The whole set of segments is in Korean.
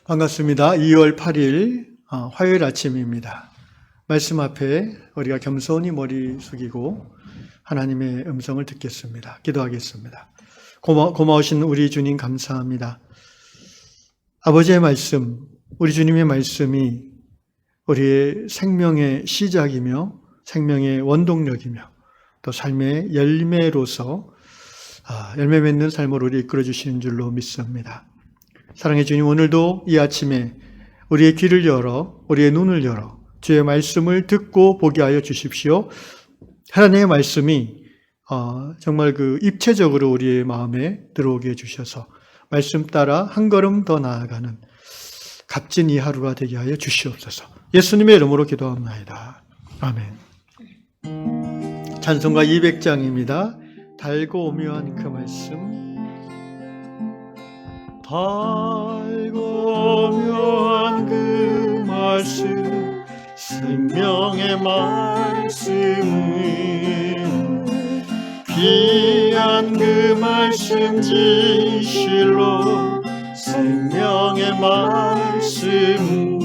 반갑습니다. 2월 8일 화요일 아침입니다. 말씀 앞에 우리가 겸손히 머리 숙이고 하나님의 음성을 듣겠습니다. 기도하겠습니다. 고마우신 우리 주님 감사합니다. 아버지의 말씀, 우리 주님의 말씀이 우리의 생명의 시작이며 생명의 원동력이며 또 삶의 열매로서 열매 맺는 삶을 우리 이끌어 주시는 줄로 믿습니다. 사랑의 주님, 오늘도 이 아침에 우리의 귀를 열어 우리의 눈을 열어 주의 말씀을 듣고 보게 하여 주십시오. 하나님의 말씀이 정말 입체적으로 우리의 마음에 들어오게 해주셔서 말씀 따라 한 걸음 더 나아가는 값진 이 하루가 되게 하여 주시옵소서. 예수님의 이름으로 기도합니다. 아멘. 찬송가 200장입니다. 달고 오묘한 그 말씀. 달고 오묘한 그 말씀, 생명의 말씀은 귀한 그 말씀 진실로 생명의 말씀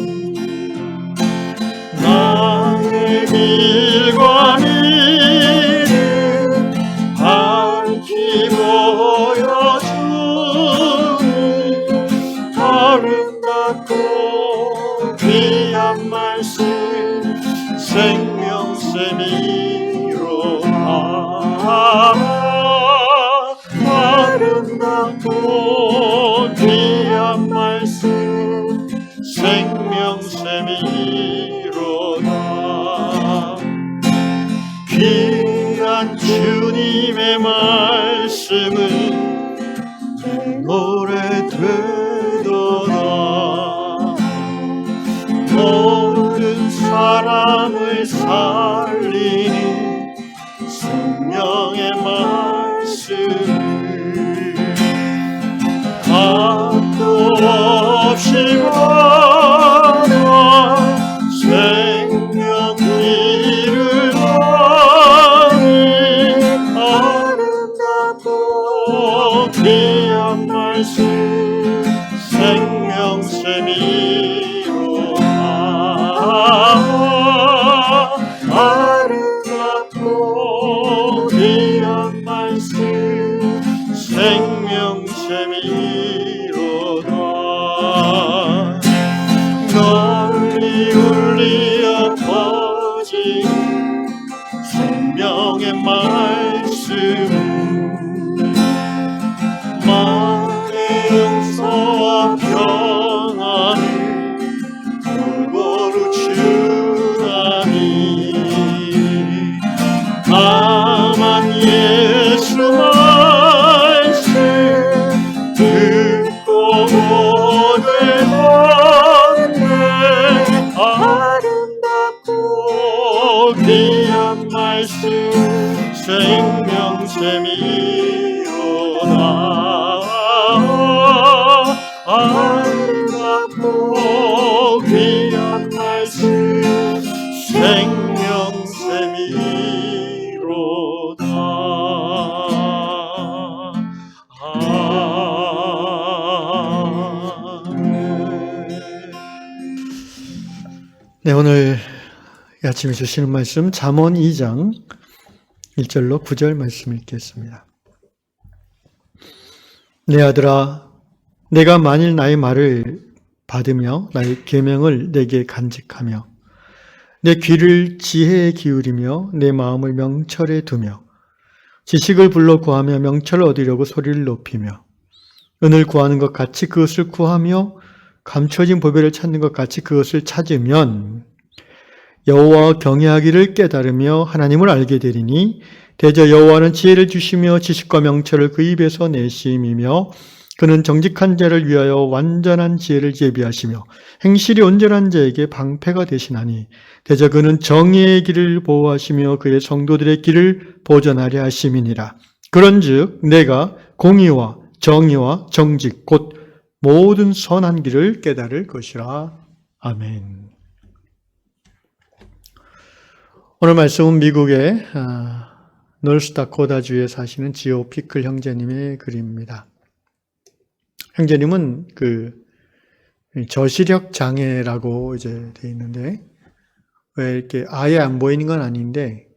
나의 길과 미래 밝히 보여주니 아름답고 귀한 말씀 생명샘이로다 아름답고 귀한 말씀 생명샘이로다 귀한 주님의 말씀은 내 노래 되도다 모든 사람을 살리는 생명의 말씀 값도 없이 받아 생명 길을 가는 아름답고 귀한 말씀 생명샘이로다 아름답고 귀한 말씀 생명샘이로다 널리 울리어 퍼진 생명의 말씀 마음의 용서와 평안을 골고루 주나니 다만 예수 말씀 듣고 보되 받네 아름답고 귀한 말씀 생명샘이로다 아름답고 귀한 말씀 생명샘이로다 네, 오늘 아침에 주시는 말씀 잠언 2장 1절로 9절 말씀 읽겠습니다. 내 아들아, 내가 만일 나의 말을 받으며 나의 계명을 내게 간직하며 내 귀를 지혜에 기울이며 내 마음을 명철에 두며 지식을 불러 구하며 명철을 얻으려고 소리를 높이며 은을 구하는 것 같이 그것을 구하며 감춰진 보배를 찾는 것 같이 그것을 찾으면 여호와와 경외하기를 깨달으며 하나님을 알게 되리니 대저 여호와는 지혜를 주시며 지식과 명철을 그 입에서 내심이며 그는 정직한 자를 위하여 완전한 지혜를 예비하시며 행실이 온전한 자에게 방패가 되시나니 대저 그는 정의의 길을 보호하시며 그의 성도들의 길을 보전하려 하심이니라. 그런즉 내가 공의와 정의와 정직 곧 모든 선한 길을 깨달을 것이라. 아멘. 오늘 말씀은 미국의 노스다코다주에 사시는 지오 피클 형제님의 글입니다. 형제님은 저시력 장애라고 이제 돼 있는데, 왜 이렇게 아예 안 보이는 건 아닌데,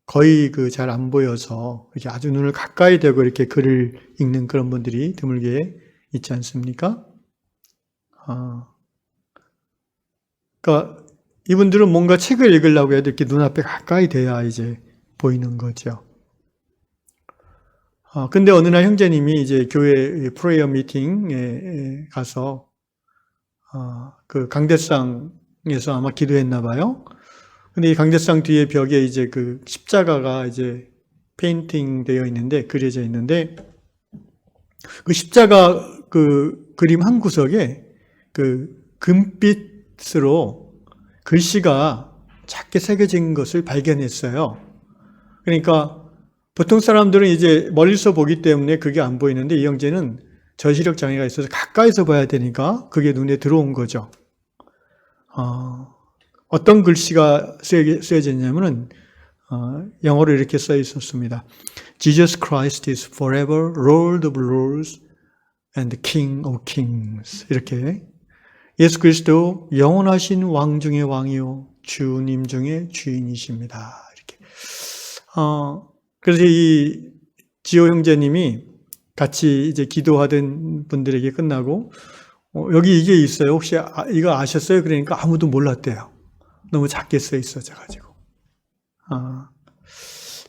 거의 잘 안 보여서 이렇게 아주 눈을 가까이 대고 이렇게 글을 읽는 그런 분들이 드물게 있지 않습니까? 그러니까 이분들은 뭔가 책을 읽으려고 해도 이렇게 눈앞에 가까이 돼야 이제 보이는 거죠. 근데 어느 날 형제님이 이제 교회 프레이어 미팅에 가서 그 강대상에서 아마 기도했나 봐요. 근데 이 강대상 뒤에 벽에 이제 그 십자가가 이제 페인팅 되어 있는데, 그려져 있는데, 그 십자가 그 그림 한 구석에 그 금빛으로 글씨가 작게 새겨진 것을 발견했어요. 그러니까 보통 사람들은 이제 멀리서 보기 때문에 그게 안 보이는데, 이 형제는 저시력 장애가 있어서 가까이서 봐야 되니까 그게 눈에 들어온 거죠. 어떤 글씨가 쓰여졌냐면은 영어로 이렇게 써 있었습니다. Jesus Christ is forever Lord of Lords and King of Kings. 이렇게 예수 그리스도 영원하신 왕 중의 왕이요 주님 중의 주인이십니다. 이렇게. 그래서 이 지호 형제님이 같이 이제 기도하던 분들에게 끝나고 여기 이게 있어요. 혹시 이거 아셨어요? 그러니까 아무도 몰랐대요. 너무 작게 써 있어가지고.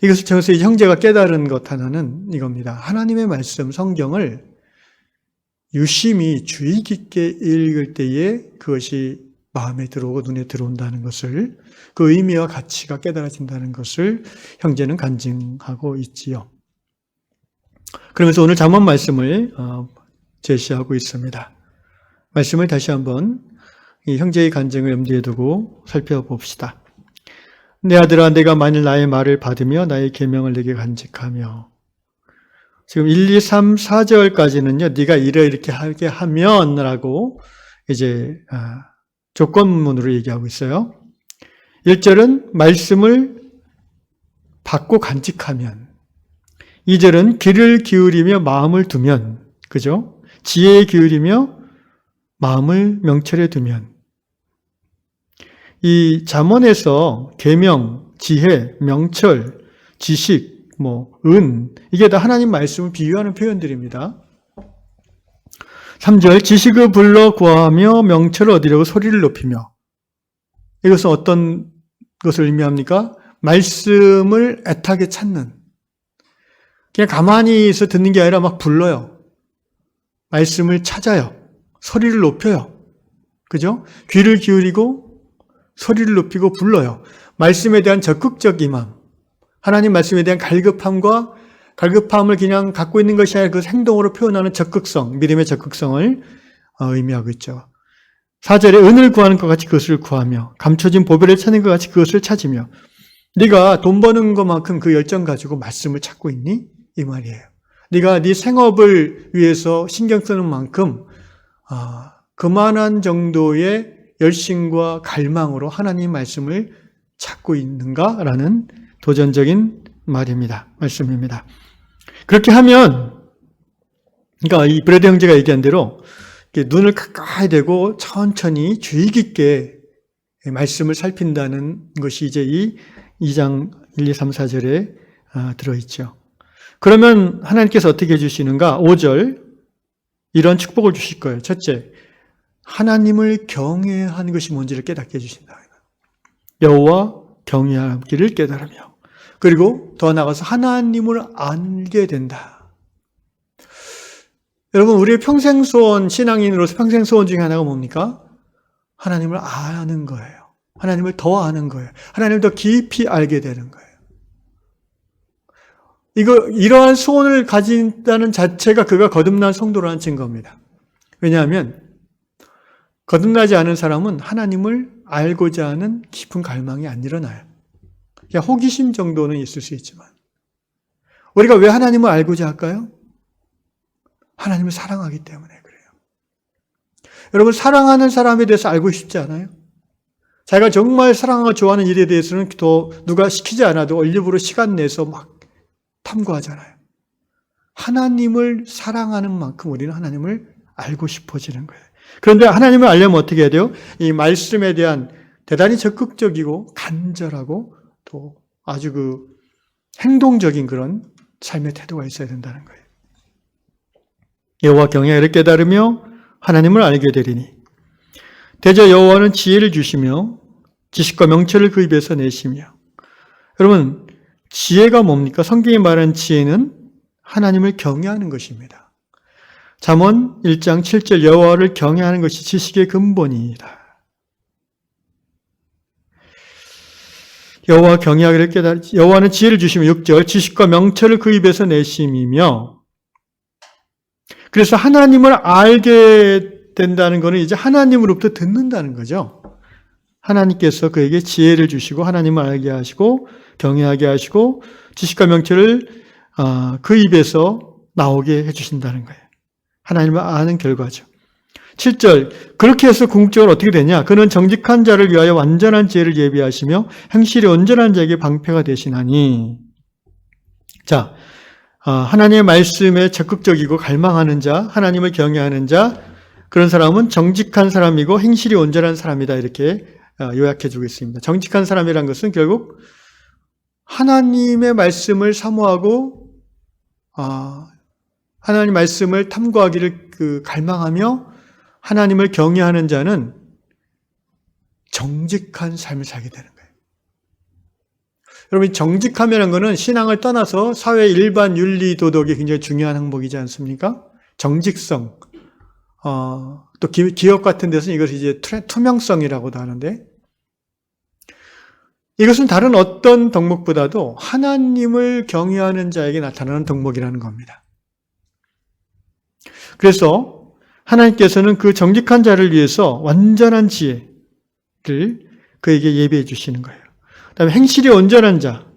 이것을 통해서 형제가 깨달은 것 하나는 이겁니다. 하나님의 말씀, 성경을 유심히 주의 깊게 읽을 때에 그것이 마음에 들어오고 눈에 들어온다는 것을, 그 의미와 가치가 깨달아진다는 것을 형제는 간증하고 있지요. 그러면서 오늘 잠언 말씀을 제시하고 있습니다. 말씀을 다시 한번 이 형제의 간증을 염두에 두고 살펴봅시다. 내 아들아, 내가 만일 나의 말을 받으며 나의 계명을 내게 간직하며. 지금 1, 2, 3, 4절까지는요, 네가 이렇게 하게 하면 라고 이제 조건문으로 얘기하고 있어요. 1절은 말씀을 받고 간직하면, 2절은 귀를 기울이며 마음을 두면, 그죠? 지혜에 기울이며 마음을 명철에 두면. 이 잠언에서 계명, 지혜, 명철, 지식, 은, 이게 다 하나님 말씀을 비유하는 표현들입니다. 3절, 지식을 불러 구하며 명철을 얻으려고 소리를 높이며. 이것은 어떤 것을 의미합니까? 말씀을 애타게 찾는. 그냥 가만히 있어 듣는 게 아니라 막 불러요. 말씀을 찾아요. 소리를 높여요. 그죠? 귀를 기울이고 소리를 높이고 불러요. 말씀에 대한 적극적 임함, 하나님 말씀에 대한 갈급함을 그냥 갖고 있는 것이 아니라 그 행동으로 표현하는 적극성, 믿음의 적극성을 의미하고 있죠. 4절에 은을 구하는 것 같이 그것을 구하며 감춰진 보배를 찾는 것 같이 그것을 찾으며. 네가 돈 버는 것만큼 그 열정 가지고 말씀을 찾고 있니? 이 말이에요. 네가 네 생업을 위해서 신경 쓰는 만큼 그만한 정도의 열심과 갈망으로 하나님 말씀을 찾고 있는가라는 도전적인 말씀입니다. 그렇게 하면, 그러니까 이 브래드 형제가 얘기한 대로 눈을 가까이 대고 천천히 주의 깊게 말씀을 살핀다는 것이 이제 이 2장 1, 2, 3, 4절에 들어있죠. 그러면 하나님께서 어떻게 해주시는가? 5절, 이런 축복을 주실 거예요. 첫째, 하나님을 경외하는 것이 뭔지를 깨닫게 해주신다. 여호와 경외하기를 깨달으며, 그리고 더 나아가서 하나님을 알게 된다. 여러분, 우리의 평생 소원, 신앙인으로서 평생 소원 중에 하나가 뭡니까? 하나님을 아는 거예요. 하나님을 더 아는 거예요. 하나님을 더 깊이 알게 되는 거예요. 이러한 소원을 가진다는 자체가 그가 거듭난 성도라는 증거입니다. 왜냐하면 거듭나지 않은 사람은 하나님을 알고자 하는 깊은 갈망이 안 일어나요. 그냥 호기심 정도는 있을 수 있지만. 우리가 왜 하나님을 알고자 할까요? 하나님을 사랑하기 때문에 그래요. 여러분, 사랑하는 사람에 대해서 알고 싶지 않아요? 자기가 정말 사랑하고 좋아하는 일에 대해서는 더 누가 시키지 않아도 일부러 시간 내서 막 탐구하잖아요. 하나님을 사랑하는 만큼 우리는 하나님을 알고 싶어지는 거예요. 그런데 하나님을 알려면 어떻게 해야 돼요? 이 말씀에 대한 대단히 적극적이고 간절하고 또 아주 행동적인 그런 삶의 태도가 있어야 된다는 거예요. 여호와 경외를 깨달으며 하나님을 알게 되리니 대저 여호와는 지혜를 주시며 지식과 명철을 그 입에서 내시며. 여러분, 지혜가 뭡니까? 성경이 말하는 지혜는 하나님을 경외하는 것입니다. 잠언 1장 7절 여호와를 경외하는 것이 지식의 근본이다. 여호와 경외하기를 깨달지 여호와는 지혜를 주시며 6절 지식과 명철을 그 입에서 내심이며. 그래서 하나님을 알게 된다는 것은 이제 하나님으로부터 듣는다는 거죠. 하나님께서 그에게 지혜를 주시고 하나님을 알게 하시고 경외하게 하시고 지식과 명철을 그 입에서 나오게 해주신다는 거예요. 하나님을 아는 결과죠. 7절 그렇게 해서 궁극적으로 어떻게 되냐? 그는 정직한 자를 위하여 완전한 지혜를 예비하시며 행실이 온전한 자에게 방패가 되시나니. 자, 하나님의 말씀에 적극적이고 갈망하는 자, 하나님을 경외하는 자, 그런 사람은 정직한 사람이고 행실이 온전한 사람이다. 이렇게 요약해 주고 있습니다. 정직한 사람이란 것은 결국 하나님의 말씀을 사모하고 하나님 말씀을 탐구하기를 갈망하며 하나님을 경외하는 자는 정직한 삶을 살게 되는 거예요. 여러분, 정직함이라는 것은 신앙을 떠나서 사회 일반 윤리 도덕이 굉장히 중요한 항목이지 않습니까? 정직성. 또 기업 같은 데서는 이것을 이제 투명성이라고도 하는데, 이것은 다른 어떤 덕목보다도 하나님을 경외하는 자에게 나타나는 덕목이라는 겁니다. 그래서 하나님께서는 그 정직한 자를 위해서 완전한 지혜를 그에게 예비해 주시는 거예요. 그다음에 행실이 온전한 자.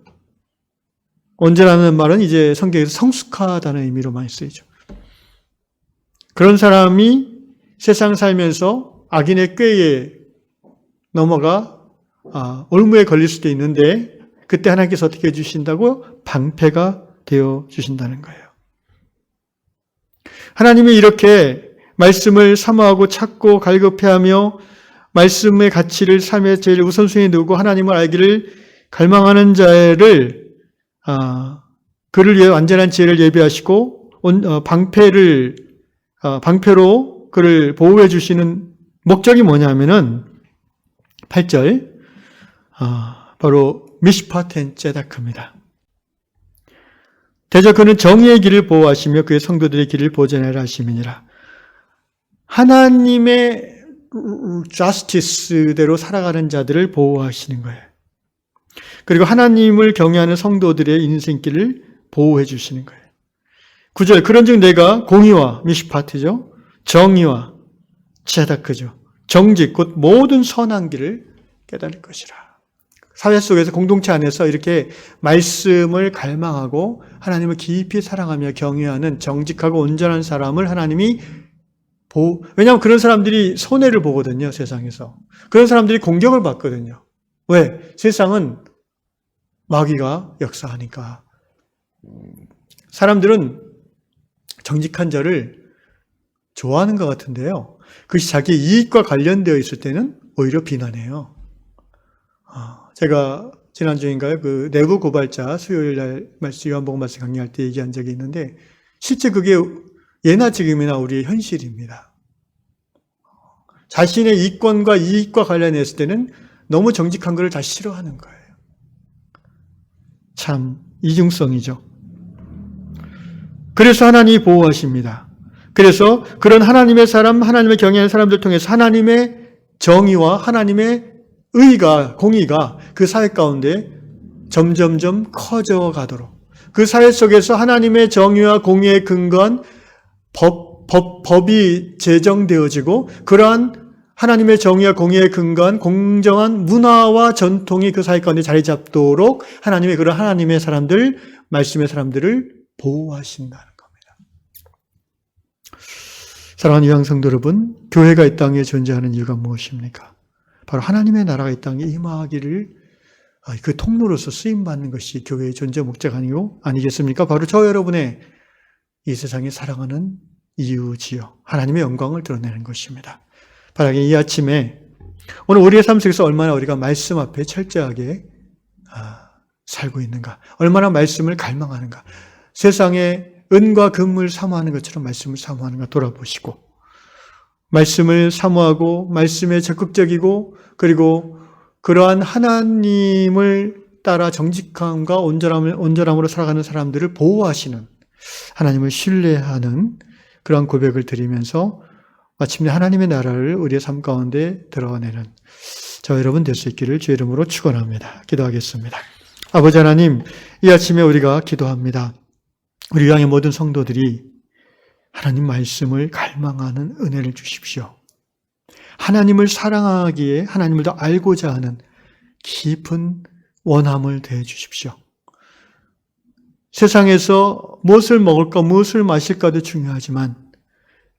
온전하는 말은 이제 성경에서 성숙하다는 의미로 많이 쓰이죠. 그런 사람이 세상 살면서 악인의 꾀에 넘어가 올무에 걸릴 수도 있는데 그때 하나님께서 어떻게 해주신다고? 방패가 되어 주신다는 거예요. 하나님이 이렇게 말씀을 사모하고 찾고 갈급해하며 말씀의 가치를 삶의 제일 우선순위에 두고 하나님을 알기를 갈망하는 자를 그를 위해 완전한 지혜를 예비하시고 방패로 그를 보호해 주시는 목적이 뭐냐면은 8절 바로 미시파텐 제다크입니다. 대저 그는 정의의 길을 보호하시며 그의 성도들의 길을 보전하라 하심이니라. 하나님의 justice대로 살아가는 자들을 보호하시는 거예요. 그리고 하나님을 경외하는 성도들의 인생길을 보호해 주시는 거예요. 9절 그런즉 내가 공의와 미시파트죠. 정의와 제다크죠. 정직 곧 모든 선한 길을 깨달을 것이라. 사회 속에서 공동체 안에서 이렇게 말씀을 갈망하고 하나님을 깊이 사랑하며 경외하는 정직하고 온전한 사람을 하나님이 왜냐하면 그런 사람들이 손해를 보거든요, 세상에서. 그런 사람들이 공격을 받거든요. 왜? 세상은 마귀가 역사하니까. 사람들은 정직한 자를 좋아하는 것 같은데요. 그것이 자기 이익과 관련되어 있을 때는 오히려 비난해요. 제가 지난주인가요? 그 내부 고발자 수요일 날 요한복음 말씀 강의할 때 얘기한 적이 있는데 실제 그게 예나 지금이나 우리의 현실입니다. 자신의 이권과 이익과 관련했을 때는 너무 정직한 것을 다 싫어하는 거예요. 참 이중성이죠. 그래서 하나님이 보호하십니다. 그래서 그런 하나님의 사람, 하나님의 경외하는 사람들 통해서 하나님의 정의와 하나님의 의가, 공의가 그 사회 가운데 점점점 커져 가도록 그 사회 속에서 하나님의 정의와 공의에 근거한 법이 제정되어지고 그러한 하나님의 정의와 공의에 근거한 공정한 문화와 전통이 그 사회 가운데 자리 잡도록 하나님의 그런 하나님의 사람들, 말씀의 사람들을 보호하신다는 겁니다. 사랑하는 유양 성도 여러분, 교회가 이 땅에 존재하는 이유가 무엇입니까? 바로 하나님의 나라가 이 땅에 임하기를 그 통로로서 쓰임받는 것이 교회의 존재 목적 아니겠습니까? 바로 저 여러분의 이 세상에 살아가는 이유지요. 하나님의 영광을 드러내는 것입니다. 바라기 이 아침에 오늘 우리의 삶 속에서 얼마나 우리가 말씀 앞에 철저하게 살고 있는가, 얼마나 말씀을 갈망하는가, 세상에 은과 금을 사모하는 것처럼 말씀을 사모하는가 돌아보시고, 말씀을 사모하고 말씀에 적극적이고, 그리고 그러한 하나님을 따라 정직함과 온전함으로 살아가는 사람들을 보호하시는, 하나님을 신뢰하는 그러한 고백을 드리면서 마침내 하나님의 나라를 우리의 삶 가운데 드러내는 저와 여러분 될 수 있기를 주의 이름으로 축원합니다. 기도하겠습니다. 아버지 하나님, 이 아침에 우리가 기도합니다. 우리 향의 모든 성도들이 하나님 말씀을 갈망하는 은혜를 주십시오. 하나님을 사랑하기에 하나님을 더 알고자 하는 깊은 원함을 더해 주십시오. 세상에서 무엇을 먹을까, 무엇을 마실까도 중요하지만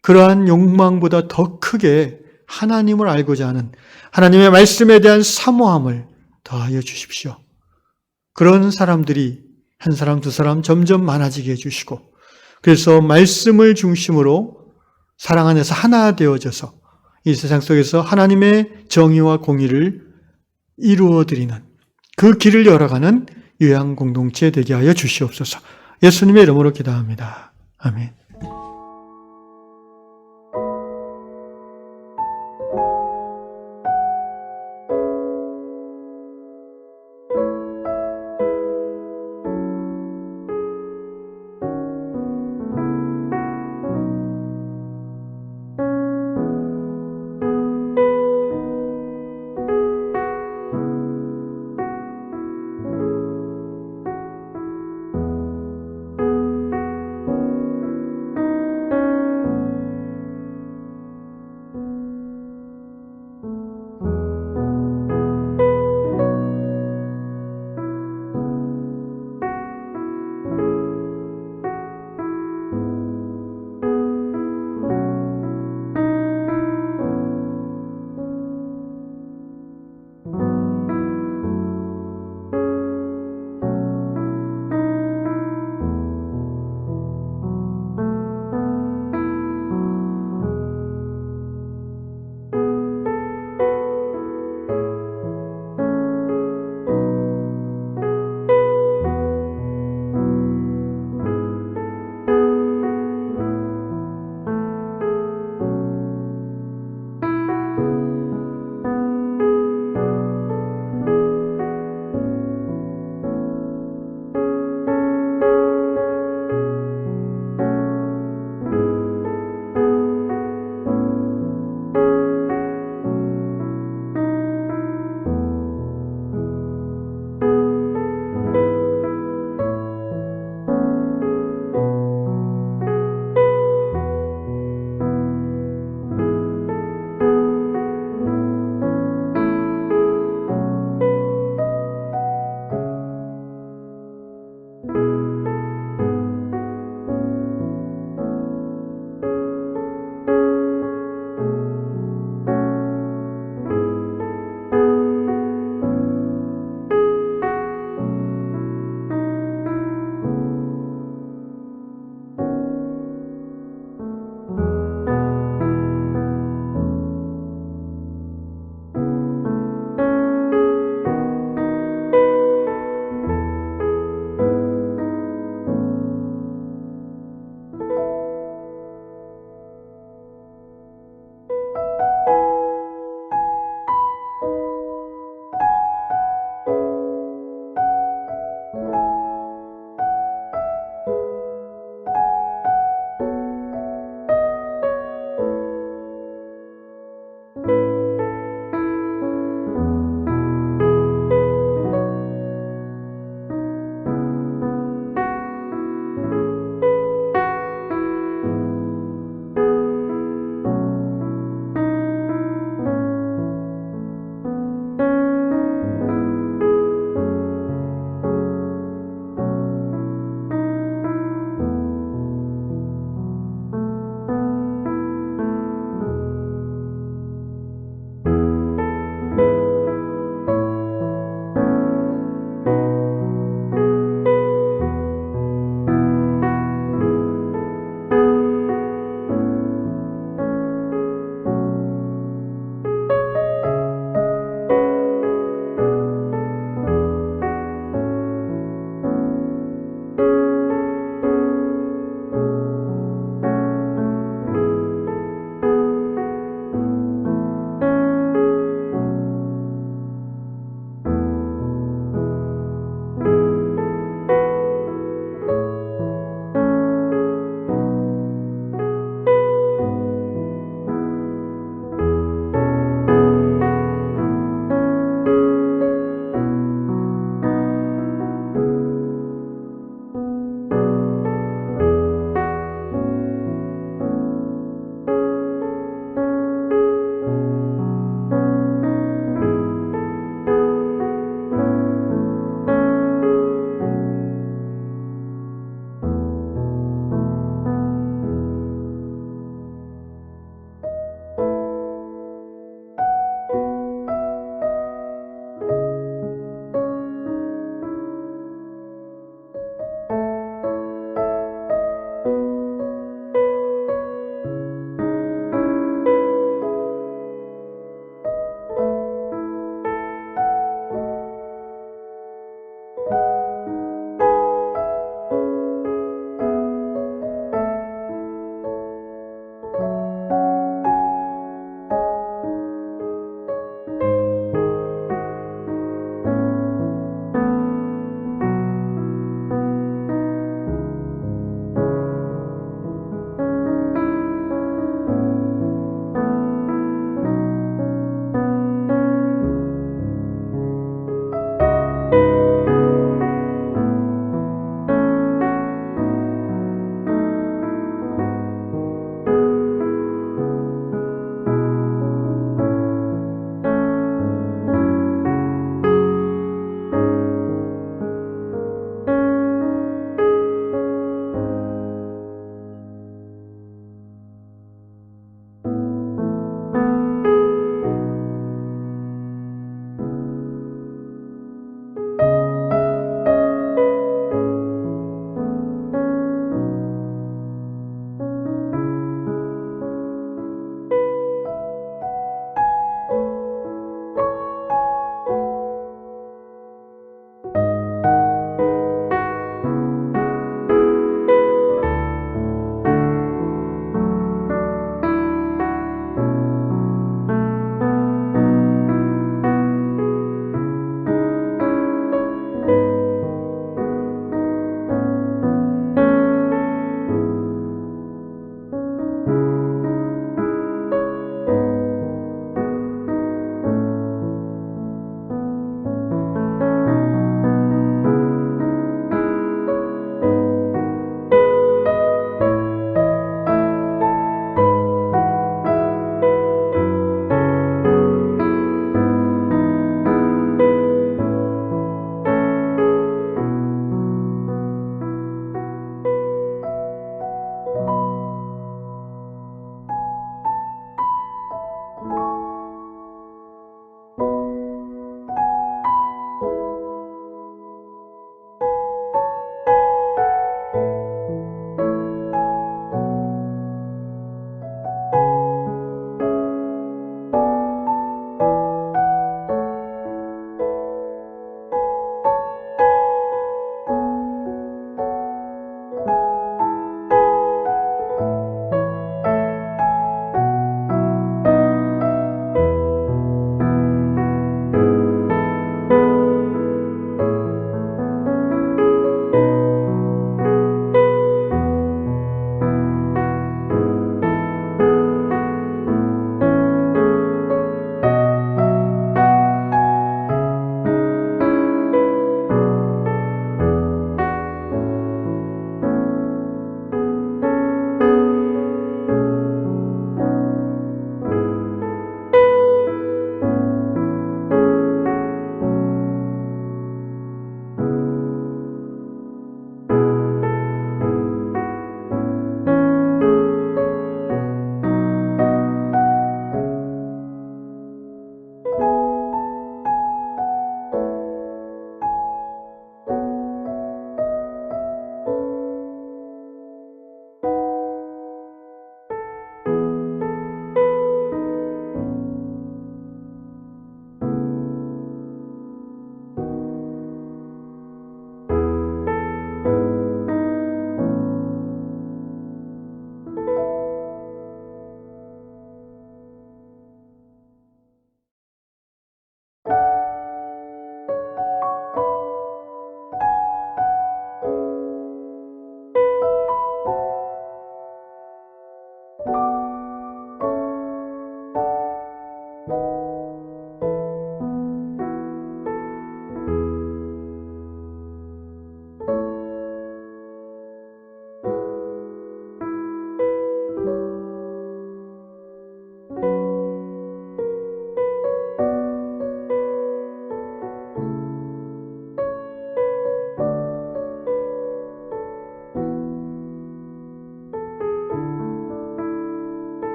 그러한 욕망보다 더 크게 하나님을 알고자 하는 하나님의 말씀에 대한 사모함을 더하여 주십시오. 그런 사람들이 한 사람, 두 사람 점점 많아지게 해주시고, 그래서 말씀을 중심으로 사랑 안에서 하나 되어져서 이 세상 속에서 하나님의 정의와 공의를 이루어드리는 그 길을 열어가는 요양 공동체 되게 하여 주시옵소서. 예수님의 이름으로 기도합니다. 아멘.